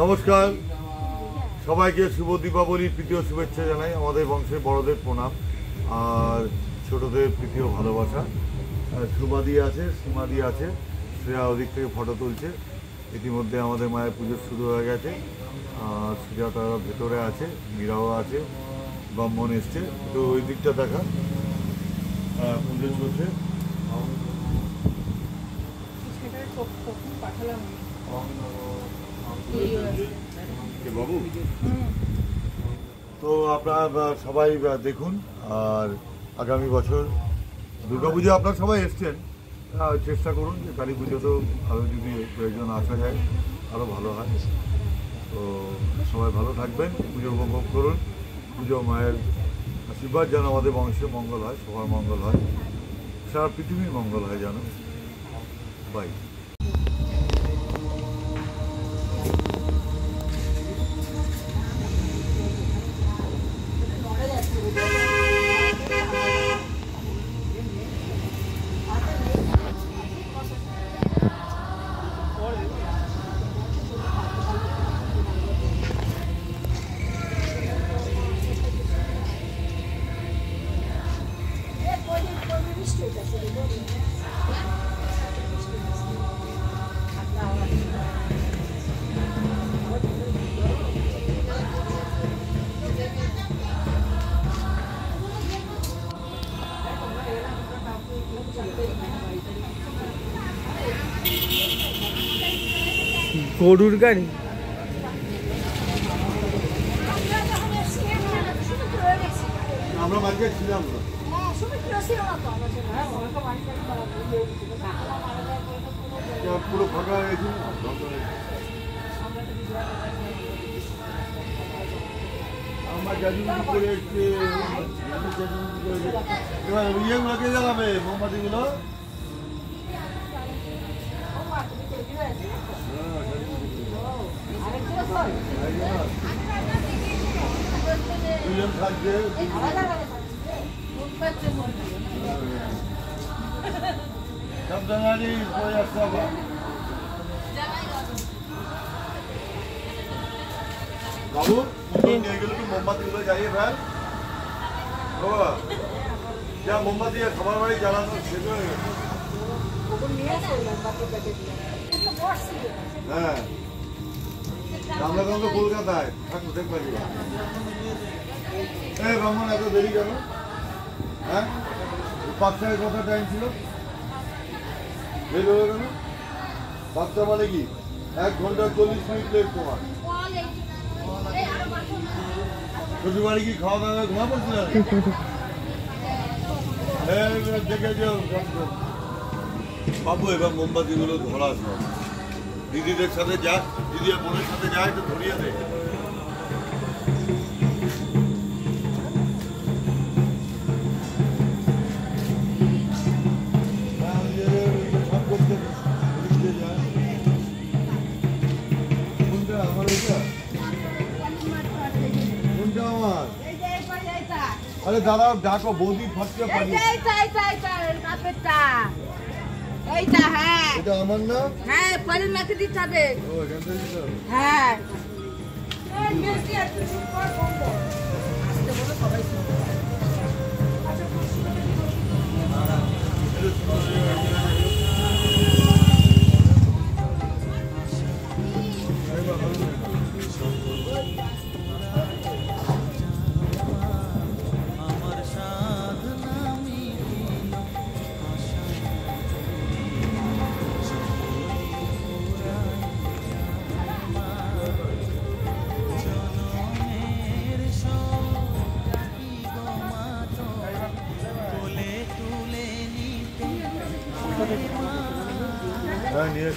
নমস্কার সবাইকে শুভ দীপাবলির প্রীতীয় শুভেচ্ছা জানাই। আমাদের বংশের বড়দের প্রণাম আর ছোটদের প্রীতীয় ভালোবাসা। সুমাদি আছে, সীমাদি আছে, শ্রেয়া ওদিক থেকে ফটো তুলছে। ইতিমধ্যে আমাদের মায়ের পুজো শুরু হয়ে গেছে। সুজাতা ভেতরে আছে, মীরাও আছে, ব্রাহ্মণ এসছে। তো ওই দিকটা দেখা পুজো চলছে। বাবু তো আপনারা সবাই দেখুন। আর আগামী বছর দুর্গাপুজো আপনারা সবাই এসছেন, চেষ্টা করুন যে কালী পুজোতেও আরও যদি কয়েকজন আসা যায় আরও ভালো হয়। তো সবাই ভালো থাকবেন, পুজো উপভোগ করুন। পুজো মায়ের আশীর্বাদ যেন আমাদের বংশের মঙ্গল হয়, সবার মঙ্গল হয়, সারা পৃথিবীর মঙ্গল হয় যেন। বাই। গরুর গাড়ি আমরা বাড়িতে ছিলাম না, পুরো ফাঁকা হয়েছে। আমার জাজুগুলো করে এসছে, এবার ইয়েগুলো কে জ্বালাবে মোমবাতিগুলো? দুজন থাকছে, সাবধানে পরে আসতে হবে। বাবু নিয়ে গেল কি মোমবাতিগুলো জ্বালিয়ে ফেল বাবা, যা মোমবাতি খাবার বাড়ি জ্বালানো শেষ হয়ে গেছে। হ্যাঁ আমরা তখন তো কলকাতায় থাকবো, দেখবা ব্রাহ্মণ এত দেরি কেন? হ্যাঁ 5টায় কথা টাইম ছিল, বের হলো কেন? 5টা মানে কি 1 ঘন্টা 40 মিনিট লেট তোমার। শ্বশুর বাড়ি কি খাওয়া দাওয়া ঘুমা পড়ছিল? দেখে যাও বাবু, এবার মোমবাতিগুলো ধরা আসবে। দিদিদের সাথে যা, দিদি আর বোনের সাথে যা, একটু ধরিয়ে দে। আরে দাদা ডাকো, বৌদি ফাটকে পারি। এইটা হ্যাঁ, এটা আমার না? হ্যাঁ পরের মাকে দিতে হবে। ও এখান থেকে দিতে হবে? হ্যাঁ এই মিষ্টি একটু পর বন্ধ আসতে বলো সবাই শুনবে। হ্যাঁ নিয়ে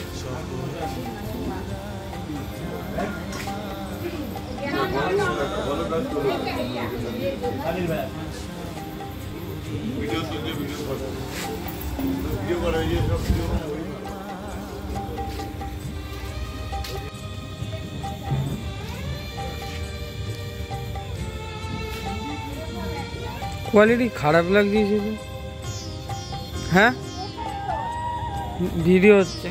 ভালো কাজ করো। ভিডিও তুলতে, ভিডিও করে, ভিডিও করে, সব ভিডিও কোয়ালিটি খারাপ লাগছে। হ্যাঁ ভিডিও হচ্ছে।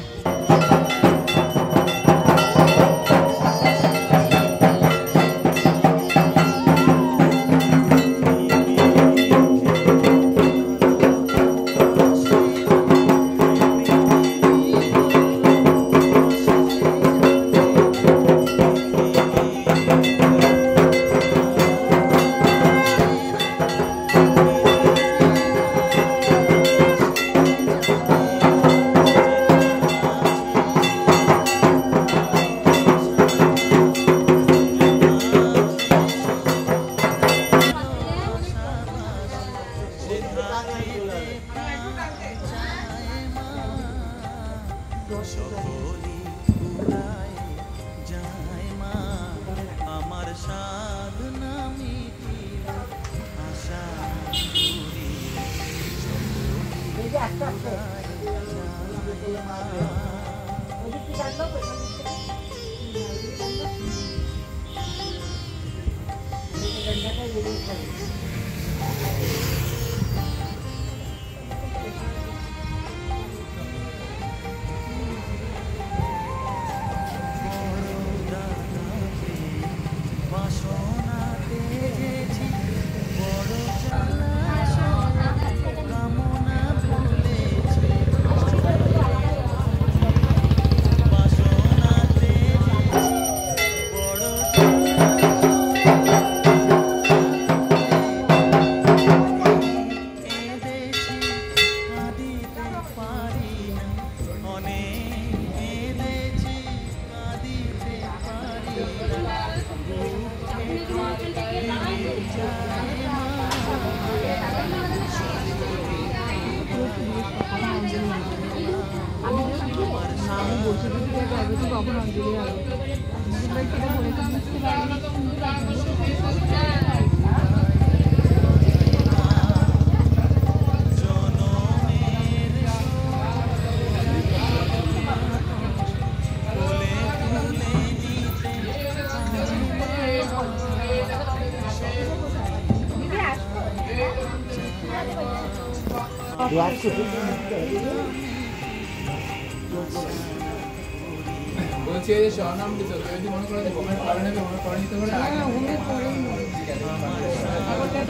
বলছি এই যে স্বর্ণাম দিত যদি মনে করো যে হোমের পরে নেবে হোমের পরে নিতে পারে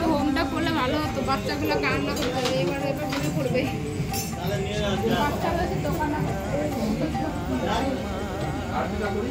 তো হোমটা করলে ভালো হতো, বাচ্চাগুলো কান্না করতে হবে, এবার মনে করবে বাচ্চারা দোকান আর কি করি